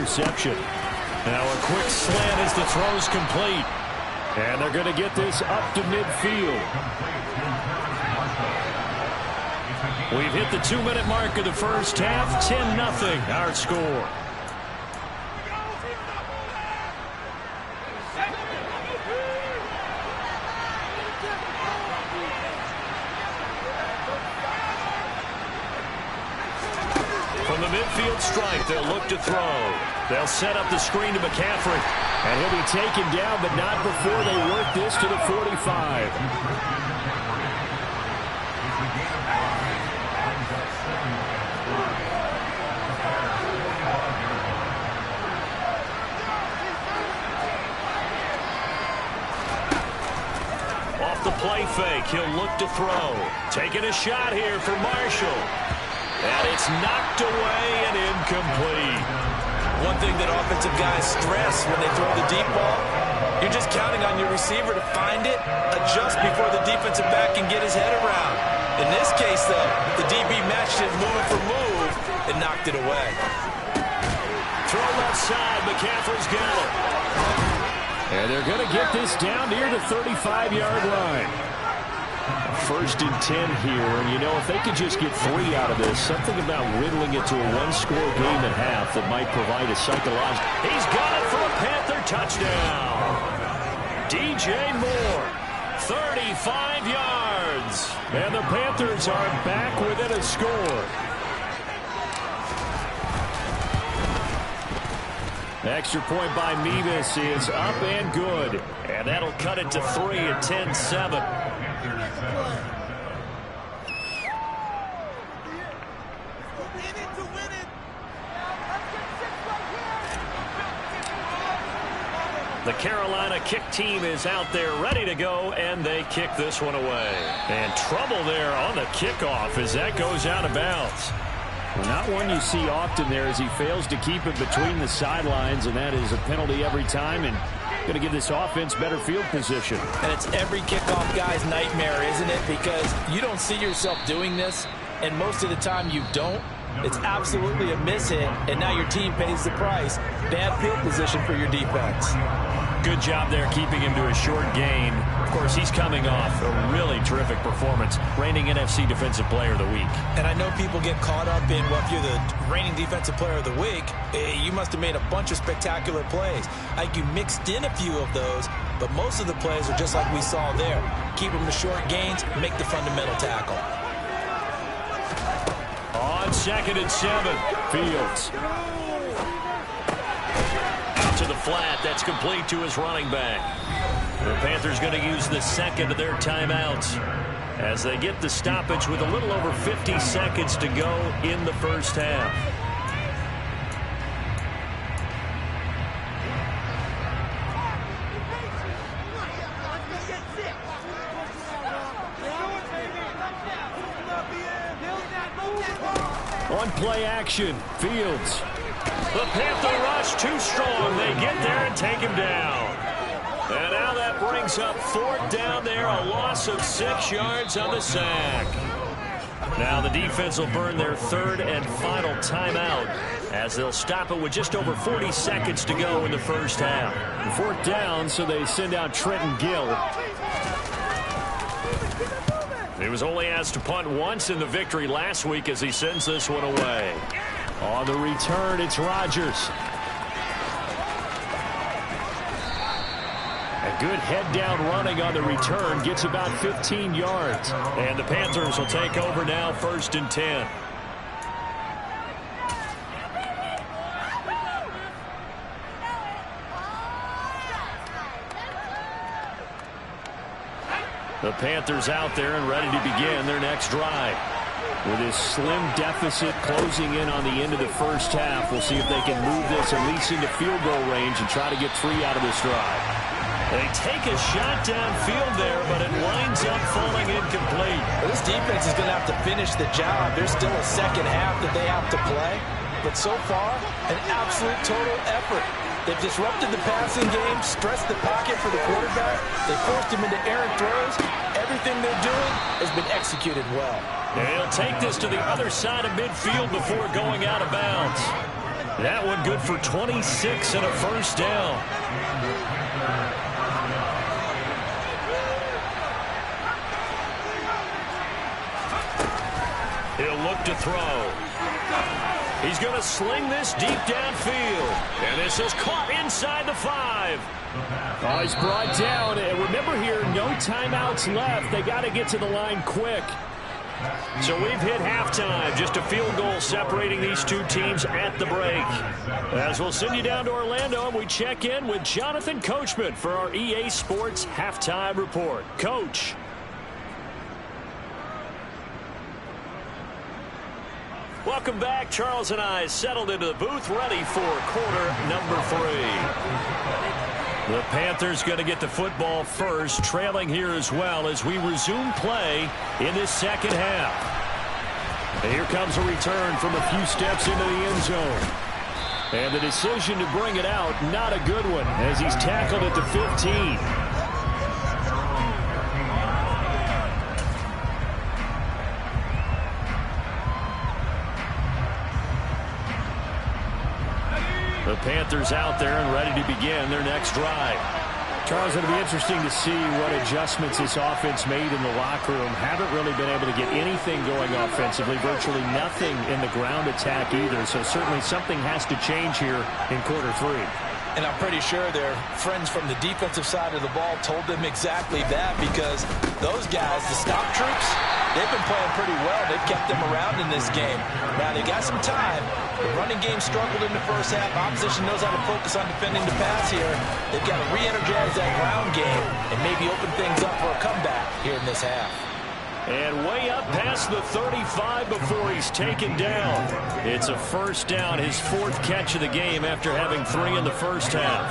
interception. Now a quick slant as the throw's complete. And they're going to get this up to midfield. We've hit the 2-minute mark of the first half. 10-0 our score. From the midfield stripe, they'll look to throw. They'll set up the screen to McCaffrey. And he'll be taken down, but not before they work this to the 45. Off the play fake, he'll look to throw. Taking a shot here for Marshall. And it's knocked away and incomplete. One thing that offensive guys stress when they throw the deep ball, you're just counting on your receiver to find it, adjust before the defensive back can get his head around. In this case, though, the DB matched it move for move and knocked it away. Throw left side, McCaffrey's got it. And they're going to get this down near the 35-yard line. First and 10 here, and you know, if they could just get 3 out of this, something about whittling it to a one-score game at half that might provide a psychological. He's got it for a Panther touchdown. DJ Moore, 35 yards. And the Panthers are back within a score. Extra point by Mevis is up and good. And that'll cut it to 3 at 10-7. The Carolina kick team is out there ready to go, and they kick this one away. And trouble there on the kickoff as that goes out of bounds. Well, not one you see often there as he fails to keep it between the sidelines, and that is a penalty every time, and going to give this offense better field position. And it's every kickoff guy's nightmare, isn't it? Because you don't see yourself doing this, and most of the time you don't. It's absolutely a mishit, and now your team pays the price. Bad field position for your defense. Good job there keeping him to a short gain. Of course, he's coming off a really terrific performance, reigning NFC Defensive Player of the Week. And I know people get caught up in, well, if you're the reigning Defensive Player of the Week, you must have made a bunch of spectacular plays. I think you mixed in a few of those, but most of the plays are just like we saw there. Keep them to short gains, make the fundamental tackle. On 2nd and 7, Fields. Out to the flat. That's complete to his running back. The Panthers going to use the second of their timeouts as they get the stoppage with a little over 50 seconds to go in the first half. On play action, Fields. The Panther rush too strong. They get there and take him down. And now that brings up 4th down there, a loss of 6 yards on the sack. Now the defense will burn their 3rd and final timeout as they'll stop it with just over 40 seconds to go in the first half. 4th down, so they send out Trenton Gill. He was only asked to punt once in the victory last week as he sends this one away. On the return, it's Rodgers. A good head-down running on the return gets about 15 yards. And the Panthers will take over now, 1st and 10. The Panthers out there and ready to begin their next drive. With his slim deficit closing in on the end of the first half, we'll see if they can move this at least into field goal range and try to get 3 out of this drive. They take a shot downfield there, but it winds up falling incomplete. Well, this defense is going to have to finish the job. There's still a second half that they have to play. But so far, an absolute total effort. They've disrupted the passing game, stressed the pocket for the quarterback. They forced him into errant throws. Everything they're doing has been executed well. They'll take this to the other side of midfield before going out of bounds. That one good for 26 and a first down. He'll look to throw. He's going to sling this deep downfield. And this is caught inside the 5. Oh, he's brought down. And remember here, no timeouts left. They got to get to the line quick. So we've hit halftime. Just a field goal separating these two teams at the break. As we'll send you down to Orlando, and we check in with Jonathan Coachman for our EA Sports Halftime Report. Coach. Welcome back. Charles and I settled into the booth, ready for quarter number 3. The Panthers going to get the football first, trailing here as well as we resume play in this second half. And here comes a return from a few steps into the end zone. And the decision to bring it out, not a good one, as he's tackled at the 15. The Panthers out there and ready to begin their next drive. Charles, it'll be interesting to see what adjustments this offense made in the locker room. Haven't really been able to get anything going offensively, virtually nothing in the ground attack either. So certainly something has to change here in quarter 3. And I'm pretty sure their friends from the defensive side of the ball told them exactly that, because those guys, the stop troops, they've been playing pretty well. They've kept them around in this game. Now, they got some time. The running game struggled in the first half. Opposition knows how to focus on defending the pass here. They've got to re-energize that ground game and maybe open things up for a comeback here in this half. And way up past the 35 before he's taken down. It's a first down, his 4th catch of the game after having 3 in the first half.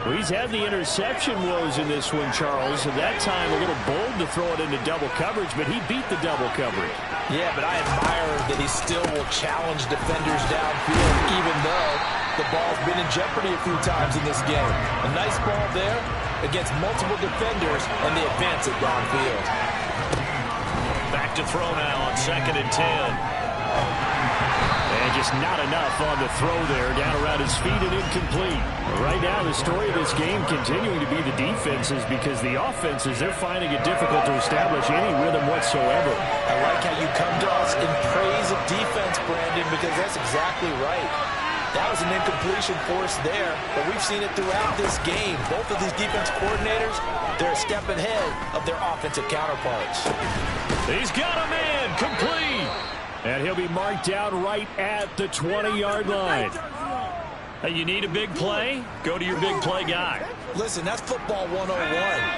Well, he's had the interception woes in this one, Charles. At that time, a little bold to throw it into double coverage, but he beat the double coverage. Yeah, but I admire that he still will challenge defenders downfield, even though the ball's been in jeopardy a few times in this game. A nice ball there against multiple defenders, and they advance it downfield. Back to throw now on 2nd and 10. And just not enough on the throw there, down around his feet and incomplete. Right now, the story of this game continuing to be the defenses, because the offenses, they're finding it difficult to establish any rhythm whatsoever. I like how you come to us in praise of defense, Brandon, because that's exactly right. That was an incompletion force there, but we've seen it throughout this game. Both of these defense coordinators, they're a step ahead of their offensive counterparts. He's got a man, complete. And he'll be marked down right at the 20-yard line. Hey, you need a big play? Go to your big play guy. Listen, that's football 101.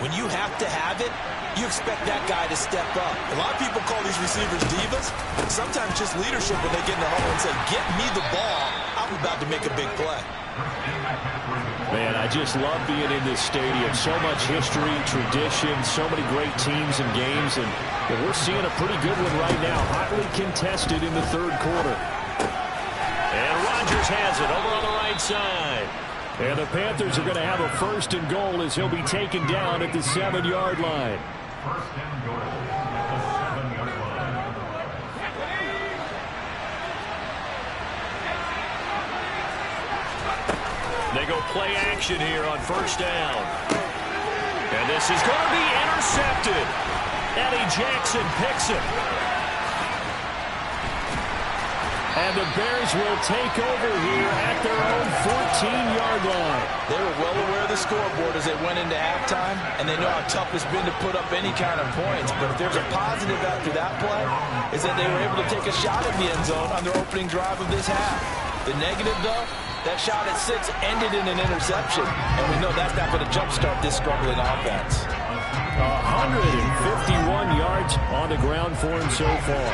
When you have to have it, you expect that guy to step up. A lot of people call these receivers divas. Sometimes just leadership when they get in the huddle and say, get me the ball. I'm about to make a big play. Man, I just love being in this stadium. So much history, tradition, so many great teams and games. And we're seeing a pretty good one right now. Hotly contested in the 3rd quarter. And Rodgers has it over on the right side. And the Panthers are going to have a 1st and goal as he'll be taken down at the 7-yard line. They go play action here on 1st down. And this is going to be intercepted. Eddie Jackson picks it. And the Bears will take over here at their own 14-yard line. They were well aware of the scoreboard as they went into halftime, and they know how tough it's been to put up any kind of points. But if there's a positive after that play, is that they were able to take a shot at the end zone on their opening drive of this half. The negative, though, that shot at 6 ended in an interception, and we know that's not going to jumpstart this struggling offense. 151 yards on the ground for him so far.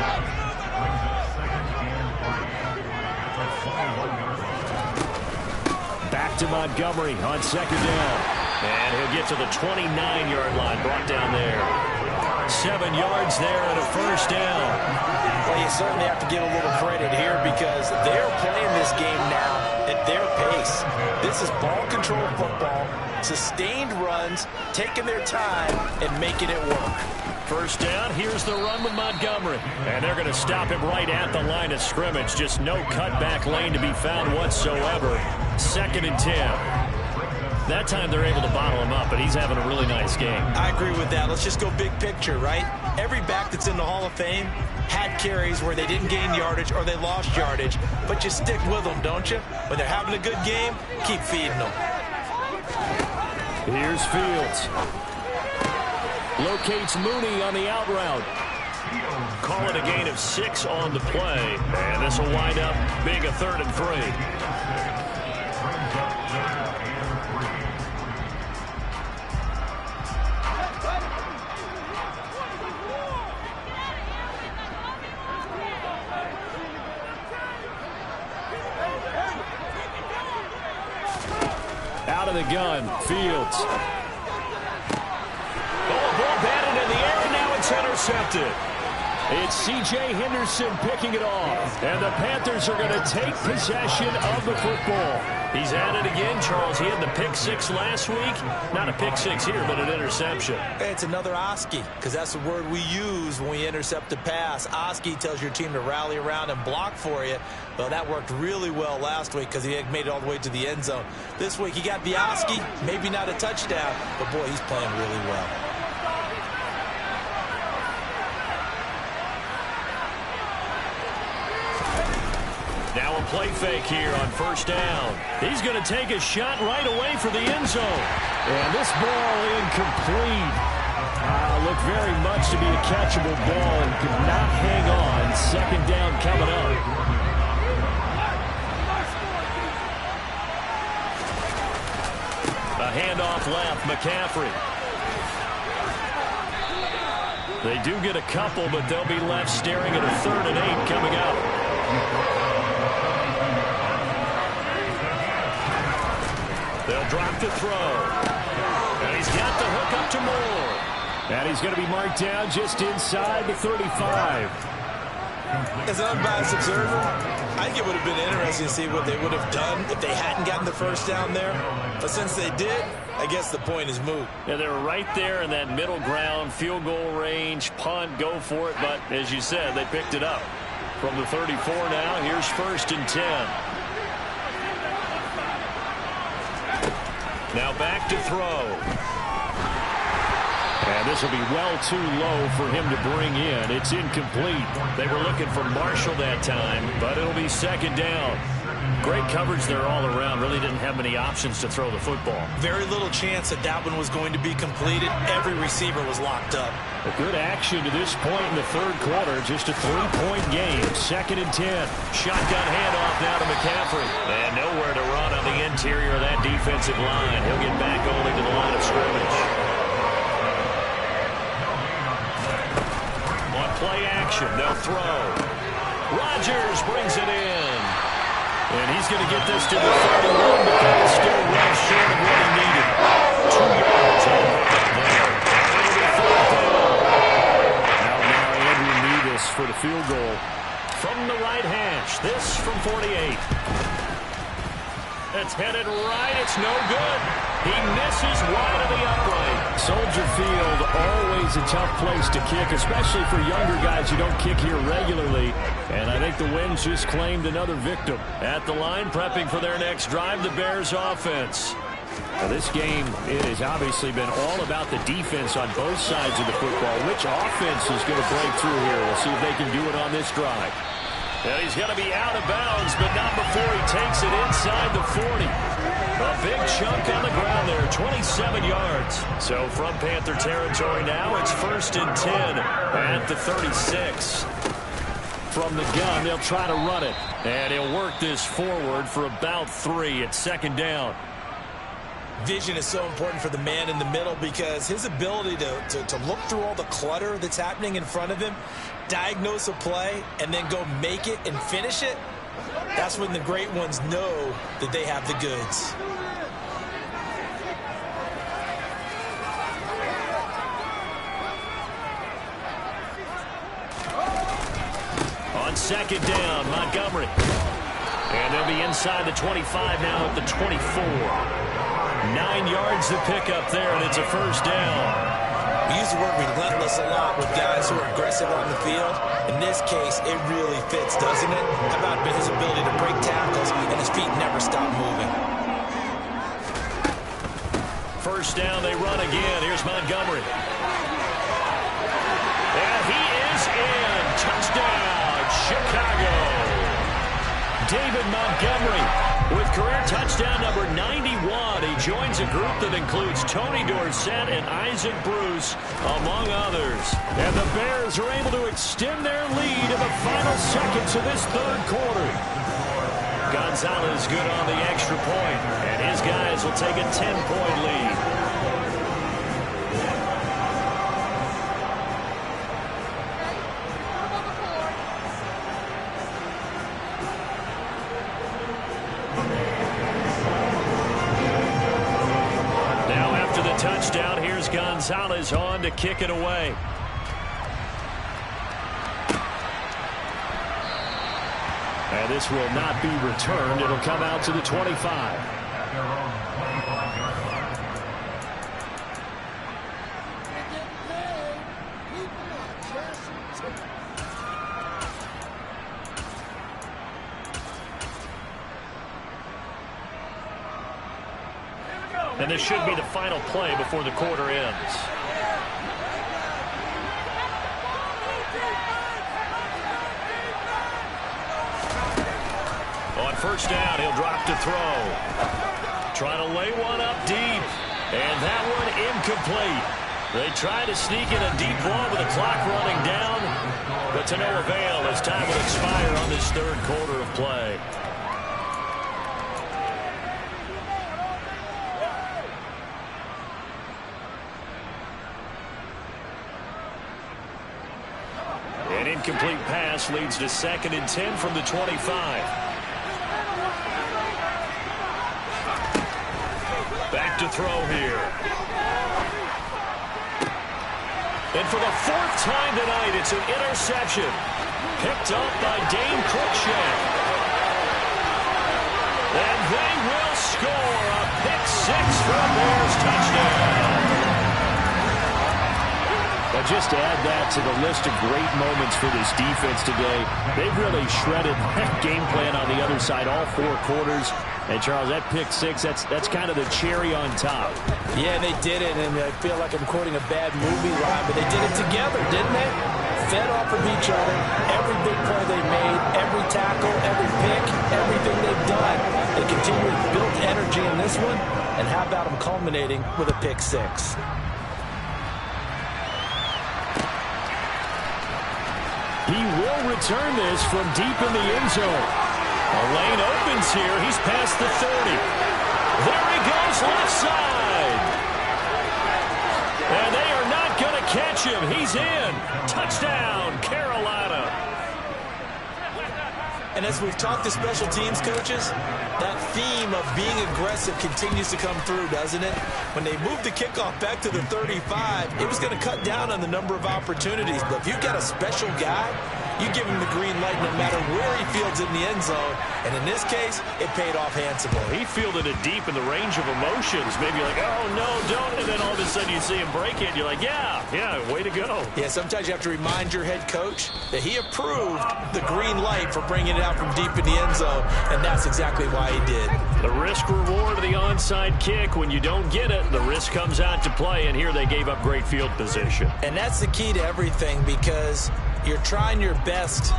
Back to Montgomery on 2nd down. And he'll get to the 29-yard line, brought down there. 7 yards there and a 1st down. Well, you certainly have to give a little credit here because they're playing this game now at their pace. This is ball control football, sustained runs, taking their time, and making it work. First down, here's the run with Montgomery. And they're going to stop him right at the line of scrimmage. Just no cutback lane to be found whatsoever. 2nd and 10. That time they're able to bottle him up, but he's having a really nice game. I agree with that. Let's just go big picture, right? Every back that's in the Hall of Fame had carries where they didn't gain yardage or they lost yardage, but you stick with them, don't you? When they're having a good game, keep feeding them. Here's Fields. Locates Mooney on the out route. Call it a gain of 6 on the play, and this will wind up being a 3rd and 3. Out of the gun, Fields. Oh, ball batted in the air, and now it's intercepted. It's C.J. Henderson picking it off, and the Panthers are going to take possession of the football. He's at it again, Charles. He had the pick 6 last week. Not a pick 6 here, but an interception. It's another Oski, because that's the word we use when we intercept a pass. Oski tells your team to rally around and block for you. Well, that worked really well last week because he had made it all the way to the end zone. This week he got the Oski, maybe not a touchdown, but boy, he's playing really well. Now a play fake here on first down. He's going to take a shot right away for the end zone. And this ball incomplete. Looked very much to be a catchable ball and could not hang on. 2nd down coming up. A handoff left, McCaffrey. They do get a couple, but they'll be left staring at a 3rd and 8 coming up. They'll drop the throw. And he's got the hook up to Moore. And he's going to be marked down just inside the 35. As an unbiased observer, I think it would have been interesting to see what they would have done if they hadn't gotten the first down there. But since they did, I guess the point is moot. Yeah, they were right there in that middle ground, field goal range, punt, go for it. But as you said, they picked it up. From the 34 now, here's 1st and 10. Now back to throw. And this will be well too low for him to bring in. It's incomplete. They were looking for Marshall that time, but it'll be 2nd down. Great coverage there all around. Really didn't have many options to throw the football. Very little chance that that one was going to be completed. Every receiver was locked up. A good action to this point in the 3rd quarter. Just a 3-point game. 2nd and 10. Shotgun handoff now to McCaffrey. And nowhere to run on the interior of that defensive line. He'll get back only to the line of scrimmage. On play action, they'll throw. Rodgers brings it in. And he's going to get this to the 31, but that is still well short of what he needed. 2 yards on there. It'll be 4th down. Now Andrew Nevis for the field goal. From the right hash, this from 48. It's headed right, it's no good. He misses wide of the upright. Soldier Field, always a tough place to kick, especially for younger guys who don't kick here regularly. And I think the Winds just claimed another victim. At the line, prepping for their next drive, the Bears offense. Now this game, it has obviously been all about the defense on both sides of the football. Which offense is going to break through here? We'll see if they can do it on this drive. And he's going to be out of bounds, but not before he takes it inside the 40. A big chunk on the ground there, 27 yards. So from Panther territory now, it's 1st and 10 at the 36. From the gun, they'll try to run it. And he'll work this forward for about 3 at 2nd down. Vision is so important for the man in the middle because his ability to look through all the clutter that's happening in front of him, diagnose a play, and then go make it and finish it, that's when the great ones know that they have the goods. On 2nd down, Montgomery. And they'll be inside the 25 now at the 24. 9 yards to pick up there, and it's a first down. We use the word relentless a lot with guys who are aggressive on the field. In this case, it really fits, doesn't it? How about his ability to break tackles and his feet never stop moving? First down, they run again. Here's Montgomery. And he is in. Touchdown, Chicago. David Montgomery with career touchdown number 91. He joins a group that includes Tony Dorsett and Isaac Bruce, among others. And the Bears are able to extend their lead in the final seconds of this third quarter. Gonzalez good on the extra point, and his guys will take a 10-point lead. Touchdown. Here's Gonzalez on to kick it away. And this will not be returned. It'll come out to the 25. And this should be the final play before the quarter ends. On first down, he'll drop to throw. Trying to lay one up deep. And that one incomplete. They try to sneak in a deep ball with the clock running down. But to no avail as time will expire on this third quarter of play. An incomplete pass leads to 2nd and 10 from the 25. Back to throw here. And for the 4th time tonight, it's an interception. Picked up by Dane Cruikshank. And they will score a pick 6 for a Bears touchdown. But just to add that to the list of great moments for this defense today, they've really shredded that game plan on the other side all 4 quarters. And, Charles, that pick 6, that's kind of the cherry on top. Yeah, they did it, and I feel like I'm quoting a bad movie line, but they did it together, didn't they? Fed off of each other, every big play they made, every tackle, every pick, everything they've done. They continue to build energy in this one, and how about them culminating with a pick 6? He will return this from deep in the end zone. A lane opens here. He's past the 30. There he goes left side. And they are not going to catch him. He's in. Touchdown, Carolina. And as we've talked to special teams coaches, that theme of being aggressive continues to come through, doesn't it? When they moved the kickoff back to the 35, it was going to cut down on the number of opportunities. But if you've got a special guy, you give him the green light no matter where he fields in the end zone. And in this case, it paid off handsomely. He fielded it deep in the range of emotions. Maybe like, oh, no, don't. And then all of a sudden you see him break it. You're like, yeah, way to go. Yeah, sometimes you have to remind your head coach that he approved the green light for bringing it out from deep in the end zone. And that's exactly why he did. The risk-reward of the onside kick. When you don't get it, the risk comes out to play. And here they gave up great field position. And that's the key to everything, because you're trying your best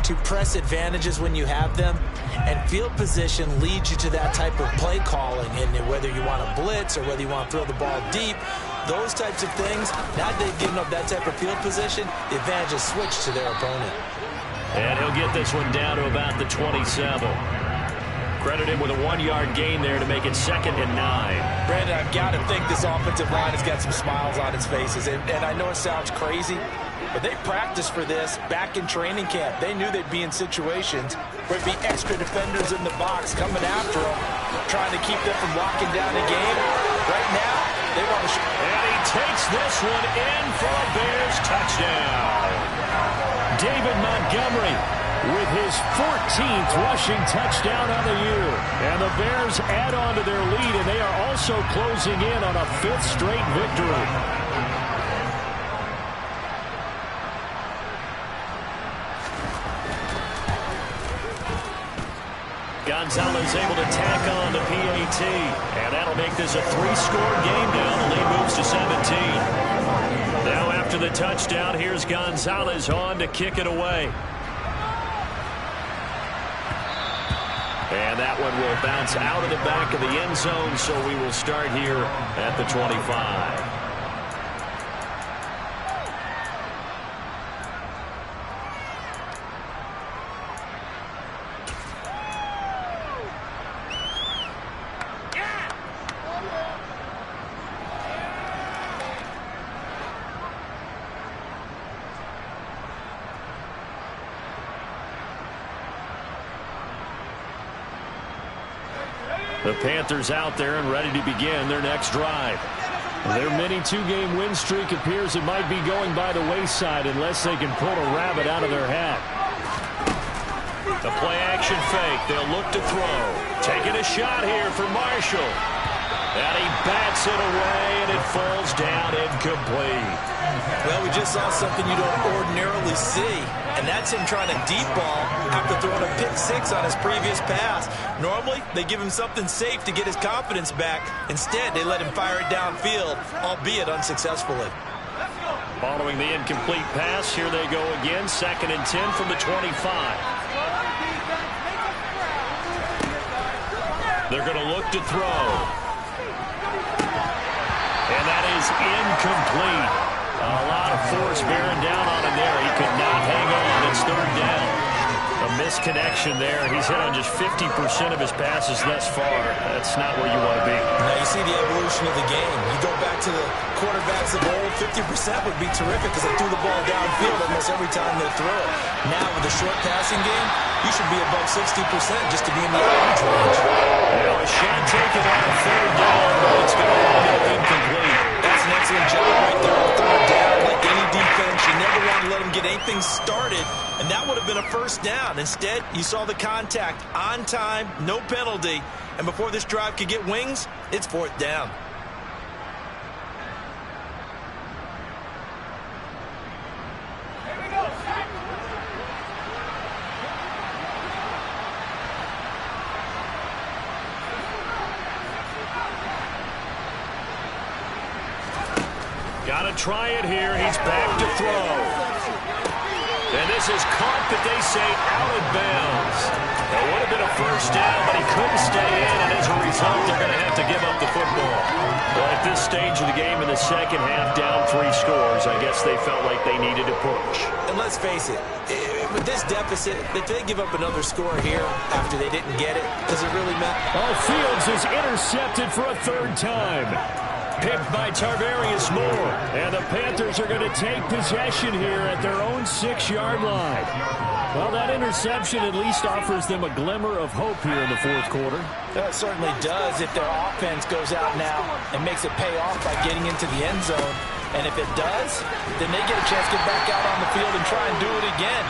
to press advantages when you have them, and field position leads you to that type of play calling. And whether you want to blitz or whether you want to throw the ball deep, those types of things, now that they've given up that type of field position, the advantage is switched to their opponent. And he'll get this one down to about the 27. Credit him with a 1-yard gain there to make it 2nd and 9. Brandon, I've got to think this offensive line has got some smiles on its faces. And I know it sounds crazy, but they practiced for this back in training camp. They knew they'd be in situations where there'd be extra defenders in the box coming after them, trying to keep them from locking down the game. Right now, they want to shoot. And he takes this one in for a Bears touchdown. David Montgomery, 11 carries, 106 yards. 2 touchdowns. 2 of those 3 passing yards. And he will return this from deep in the end zone. Trying to lay one up deep. And that one incomplete. They try to sneak in a deep ball with the clock running down. But to no avail as time will expire on this third quarter of play. with his 14th rushing touchdown on the year. And the Bears add on to their lead, and they are also closing in on a 5th straight victory. Gonzalez able to tack on the PAT, and that'll make this a 3-score game now. The lead moves to 17. Now after the touchdown, here's Gonzalez on to kick it away. And that one will bounce out of the back of the end zone, so we will start here at the 25. The Panthers out there and ready to begin their next drive. Their mini 2-game win streak appears it might be going by the wayside unless they can pull a rabbit out of their hat. The play action fake. They'll look to throw. Taking a shot here for Marshall. And he bats it away, and it falls down incomplete. Well, we just saw something you don't ordinarily see, and that's him trying to deep ball after throwing a pick 6 on his previous pass. Normally, they give him something safe to get his confidence back. Instead, they let him fire it downfield, albeit unsuccessfully. Following the incomplete pass, here they go again. 2nd and 10 from the 25. They're going to look to throw. And that is incomplete. A lot of force bearing down on him there. He could not hang on. It's 3rd down. A misconnection there. He's hit on just 50% of his passes thus far. That's not where you want to be. Now you see the evolution of the game. You go back to the quarterbacks of old, 50% would be terrific because they threw the ball downfield almost every time they throw it. Now with the short passing game, you should be above 60% just to be in the average range. Well, a shot taken on a 3rd down, but it's going to wind up incomplete. That's an excellent job right there on 3rd down. Like any defense, you never want to let them get anything started, and that would have been a 1st down. Instead, you saw the contact on time, no penalty, and before this drive could get wings, it's 4th down. Got to try it here. He's back to throw. And this is caught, but they say out of bounds. It would have been a 1st down, but he couldn't stay in, and as a result, they're going to have to give up the football. Well, at this stage of the game in the 2nd half, down 3 scores, I guess they felt like they needed to push. And let's face it, with this deficit, if they give up another score here after they didn't get it, does it really matter? Oh, Fields is intercepted for a 3rd time. Picked by Tarvarius Moore. And the Panthers are going to take possession here at their own 6-yard line. Well, that interception at least offers them a glimmer of hope here in the 4th quarter. That certainly does if their offense goes out now and makes it pay off by getting into the end zone. And if it does, then they get a chance to get back out on the field and try and do it again.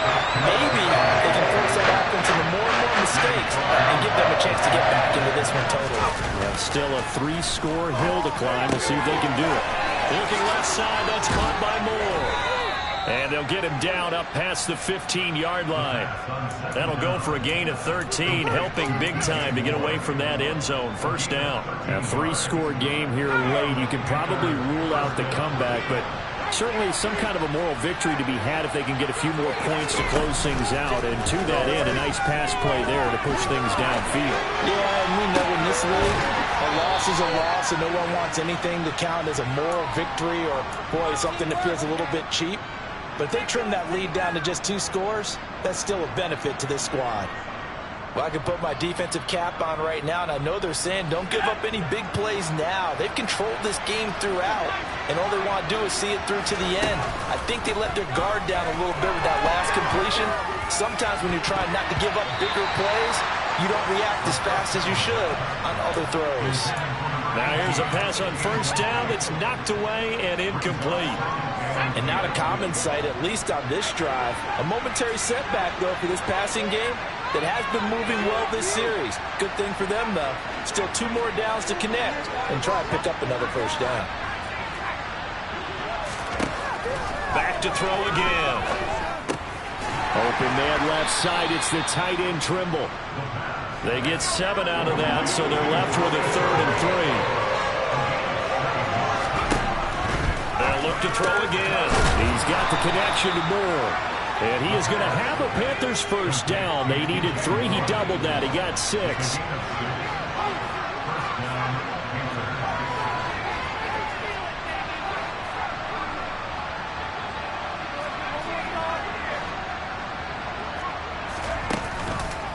Maybe they can force that offense into more and more mistakes and give them a chance to get back into this one totally. Yeah, still a 3-score hill to climb. We'll see if they can do it. Looking left side, that's caught by Moore. And they'll get him down up past the 15-yard line. That'll go for a gain of 13, helping big time to get away from that end zone. 1st down. A 3-score game here late. You can probably rule out the comeback, but certainly some kind of a moral victory to be had if they can get a few more points to close things out. And to that end, a nice pass play there to push things downfield. Yeah, and we know in this league, a loss is a loss, and no one wants anything to count as a moral victory or, boy, something that feels a little bit cheap. But if they trim that lead down to just 2 scores, that's still a benefit to this squad. Well, I can put my defensive cap on right now, and I know they're saying don't give up any big plays now. They've controlled this game throughout, and all they want to do is see it through to the end. I think they let their guard down a little bit with that last completion. Sometimes when you're trying not to give up bigger plays, you don't react as fast as you should on other throws. Now here's a pass on first down that's knocked away and incomplete. And not a common sight, at least on this drive. A momentary setback, though, for this passing game that has been moving well this series. Good thing for them, though. Still 2 more downs to connect and try to pick up another first down. Back to throw again. Open man left side. It's the tight end Trimble. They get 7 out of that, so they're left with a 3rd and 3. They'll look to throw again. He's got the connection to Moore. And he is going to have a Panthers first down. They needed 3. He doubled that. He got 6.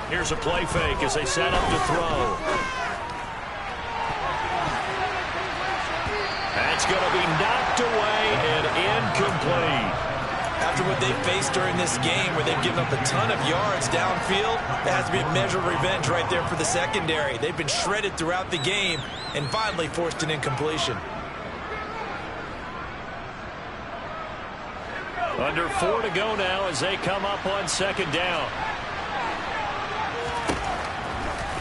Here's a play fake as they set up to throw. That's going to be knocked away and incomplete. After what they faced during this game where they've given up a ton of yards downfield, that has to be a measure of revenge right there for the secondary. They've been shredded throughout the game and finally forced an incompletion. Under 4 to go now as they come up on 2nd down.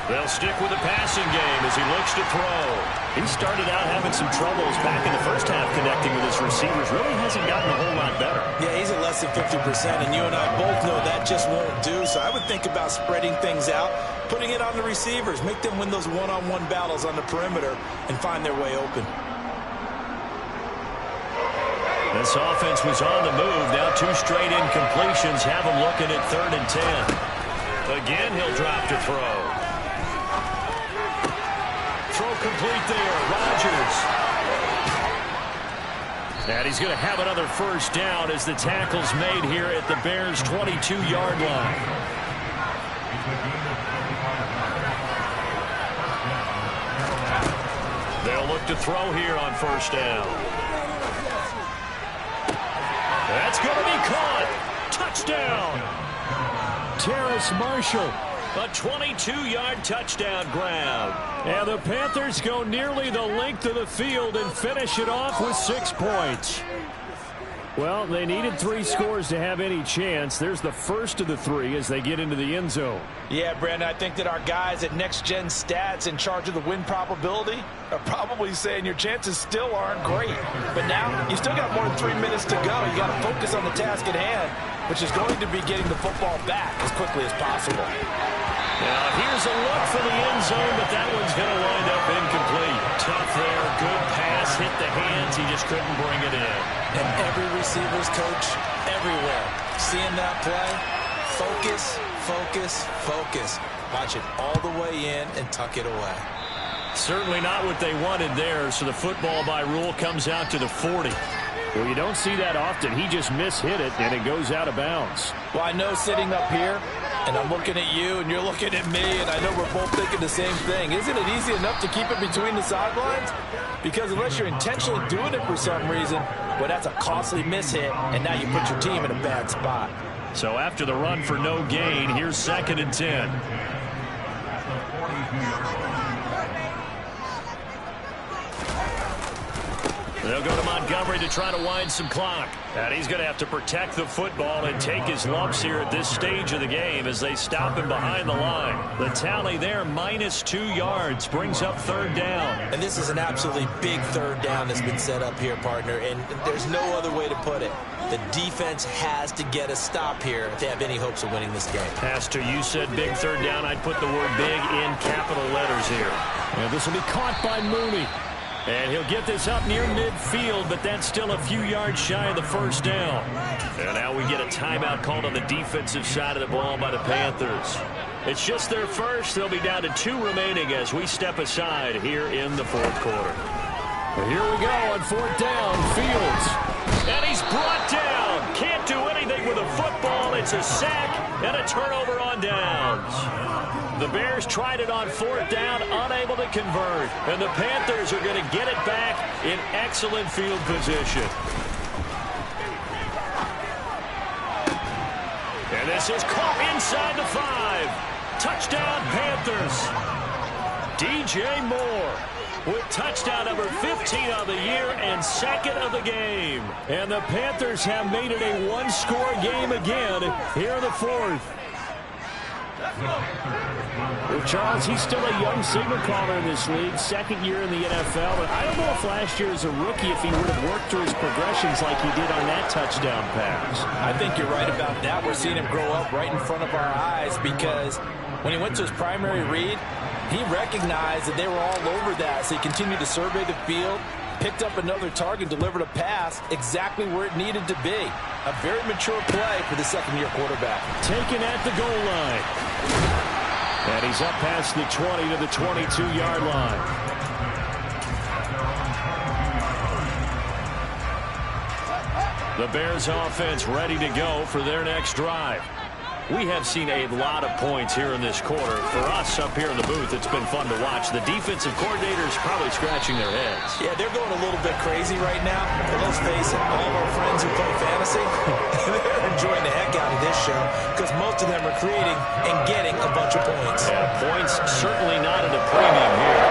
They'll stick with the passing game as he looks to throw. He started out having some troubles back in the first half connecting with his receivers. Really hasn't gotten a whole lot better. Yeah, he's at less than 50%, and you and I both know that just won't do. So I would think about spreading things out, putting it on the receivers, make them win those one-on-one battles on the perimeter and find their way open. This offense was on the move. Now 2 straight incompletions have him looking at 3rd and 10. Again, he'll drop to throw. Throw complete there, Rodgers. And he's going to have another first down as the tackle's made here at the Bears' 22-yard line. They'll look to throw here on first down. That's going to be caught. Touchdown. Terrace Marshall. A 22-yard touchdown grab. And the Panthers go nearly the length of the field and finish it off with 6 points. Well, they needed 3 scores to have any chance. There's the first of the 3 as they get into the end zone. Yeah, Brandon, I think that our guys at Next Gen Stats in charge of the win probability are probably saying your chances still aren't great. But now, you still got more than 3 minutes to go. You got to focus on the task at hand, which is going to be getting the football back as quickly as possible. Now, here's a look for the end zone, but that one's going to wind up incomplete. Tough there, good pass, hit the hands. He just couldn't bring it in. And every receiver's coach everywhere, seeing that play, focus, focus, focus. Watch it all the way in and tuck it away. Certainly not what they wanted there, so the football by rule comes out to the 40. Well, you don't see that often. He just mishit it, and it goes out of bounds. Well, I know sitting up here, and I'm looking at you, and you're looking at me, and I know we're both thinking the same thing. Isn't it easy enough to keep it between the sidelines? Because unless you're intentionally doing it for some reason, well, that's a costly mishit, and now you put your team in a bad spot. So after the run for no gain, here's 2nd and 10. They'll go to Montgomery to try to wind some clock. And he's going to have to protect the football and take his lumps here at this stage of the game as they stop him behind the line. The tally there, -2 yards, brings up 3rd down. And this is an absolutely big 3rd down that's been set up here, partner, and there's no other way to put it. The defense has to get a stop here if they have any hopes of winning this game. Pastor, you said big 3rd down. I'd put the word big in capital letters here. And this will be caught by Mooney. And he'll get this up near midfield, but that's still a few yards shy of the first down. And now we get a timeout called on the defensive side of the ball by the Panthers. It's just their first. They'll be down to 2 remaining as we step aside here in the 4th quarter. Well, here we go on 4th down. Fields. And he's brought down. Can't do anything with a football. It's a sack and a turnover on downs. The Bears tried it on 4th down, unable to convert. And the Panthers are going to get it back in excellent field position. And this is caught inside the 5. Touchdown, Panthers. DJ Moore with touchdown number 15 of the year and second of the game. And the Panthers have made it a one-score game again here in the fourth. Well, Charles, he's still a young signal caller in this league, second year in the NFL. But I don't know if last year as a rookie, if he would have worked through his progressions like he did on that touchdown pass. I think you're right about that. We're seeing him grow up right in front of our eyes because when he went to his primary read, he recognized that they were all over that, so he continued to survey the field, picked up another target, delivered a pass exactly where it needed to be. A very mature play for the second-year quarterback. Taken at the goal line. And he's up past the 20 to the 22-yard line. The Bears offense ready to go for their next drive. We have seen a lot of points here in this quarter. For us up here in the booth, it's been fun to watch. The defensive coordinators probably scratching their heads. Yeah, they're going a little bit crazy right now. But let's face it, all of our friends who play fantasy, they're enjoying the heck out of this show because most of them are creating and getting a bunch of points. Yeah, points certainly not at a premium here.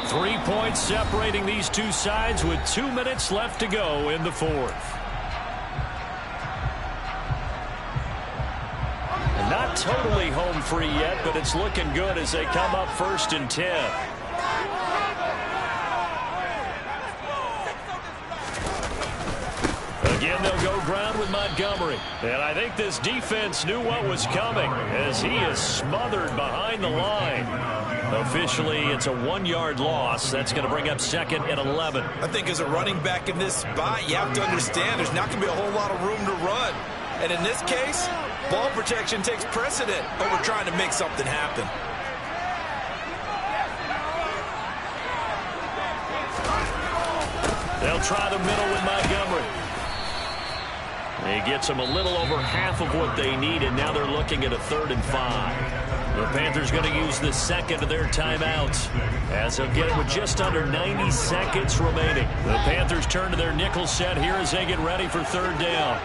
3 points separating these two sides with 2 minutes left to go in the fourth. Not totally home free yet, but it's looking good as they come up 1st and 10. Again, they'll go ground with Montgomery. And I think this defense knew what was coming as he is smothered behind the line. Officially, it's a 1-yard loss. That's going to bring up 2nd and 11. I think as a running back in this spot, you have to understand there's not going to be a whole lot of room to run. And in this case, ball protection takes precedent over trying to make something happen. They'll try the middle with Montgomery. He gets them a little over half of what they need, and now they're looking at a 3rd and 5. The Panthers going to use the second of their timeouts as they'll get it with just under 90 seconds remaining. The Panthers turn to their nickel set here as they get ready for 3rd down.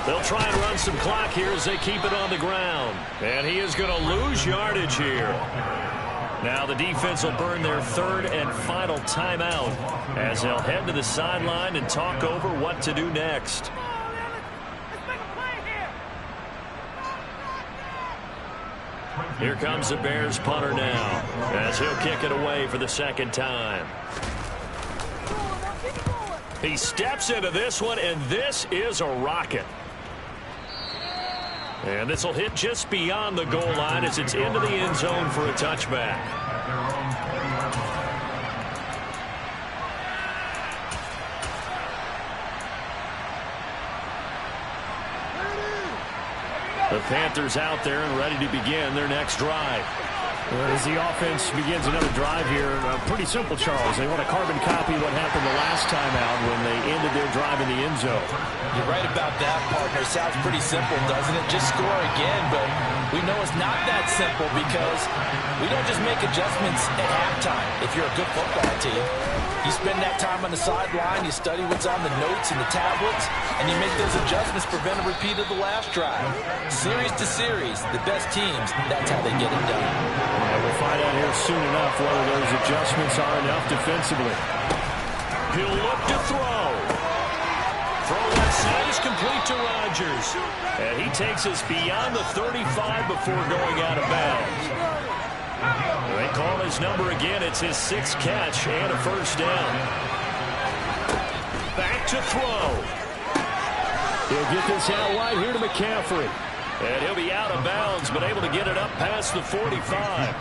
They'll try and run some clock here as they keep it on the ground. And he is going to lose yardage here. Now the defense will burn their 3rd and final timeout as they'll head to the sideline and talk over what to do next. Here comes the Bears punter now as he'll kick it away for the 2nd time. He steps into this one, and this is a rocket. And this will hit just beyond the goal line as it's into the end zone for a touchback. The Panthers out there and ready to begin their next drive. As the offense begins another drive here, pretty simple, Charles. They want to carbon copy what happened the last time out when they ended their drive in the end zone. You're right about that, partner. Sounds pretty simple, doesn't it? Just score again, but we know it's not that simple because we don't just make adjustments at halftime if you're a good football team. You spend that time on the sideline, you study what's on the notes and the tablets, and you make those adjustments to prevent a repeat of the last drive. Series to series, the best teams, that's how they get it done. And we'll find out here soon enough whether those adjustments are enough defensively. He'll look to throw. Throw left side is complete to Rodgers. And he takes us beyond the 35 before going out of bounds. They call his number again. It's his 6th catch and a 1st down. Back to throw. He'll get this out wide here to McCaffrey. And he'll be out of bounds, but able to get it up past the 45.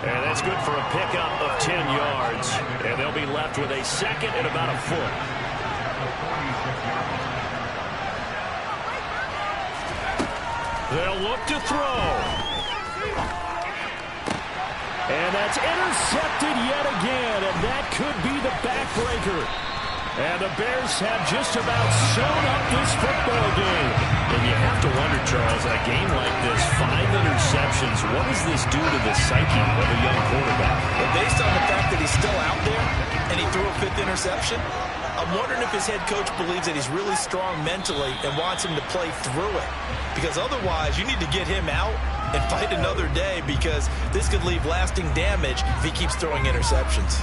And that's good for a pickup of 10 yards. And they'll be left with a 2nd and about a foot. They'll look to throw. And that's intercepted yet again, and that could be the backbreaker. And the Bears have just about sewn up this football game. And you have to wonder, Charles, in a game like this, 5 interceptions, what does this do to the psyche of a young quarterback? Well, based on the fact that he's still out there, and he threw a 5th interception. I'm wondering if his head coach believes that he's really strong mentally and wants him to play through it. Because otherwise, you need to get him out and fight another day, because this could leave lasting damage if he keeps throwing interceptions.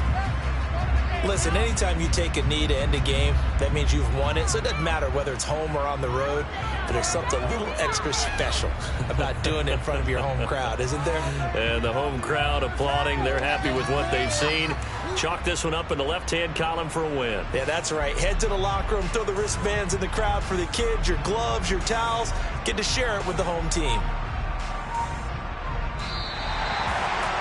Listen, anytime you take a knee to end a game, that means you've won it. So it doesn't matter whether it's home or on the road, but there's something a little extra special about doing it in front of your home crowd, isn't there? And the home crowd applauding. They're happy with what they've seen. Chalk this one up in the left-hand column for a win. Yeah, that's right. Head to the locker room, throw the wristbands in the crowd for the kids, your gloves, your towels. Get to share it with the home team.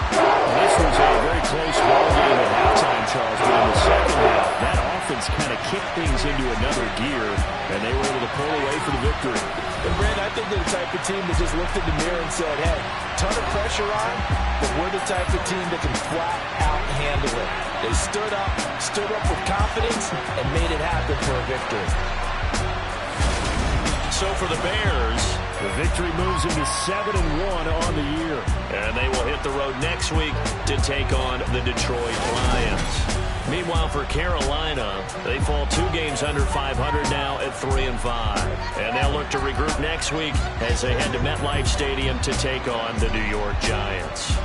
This was a very close ball game at halftime, Charles, but in the second half, that offense kind of kicked things into another gear, and they were able to pull away for the victory. And, Brandon, I think they're the type of team that just looked in the mirror and said, hey, ton of pressure on, but we're the type of team that can flat out handle it. They stood up with confidence, and made it happen for a victory. So for the Bears, the victory moves them to 7-1 on the year. And they will hit the road next week to take on the Detroit Lions. Meanwhile, for Carolina, they fall 2 games under 500 now at 3-5. And they'll look to regroup next week as they head to MetLife Stadium to take on the New York Giants.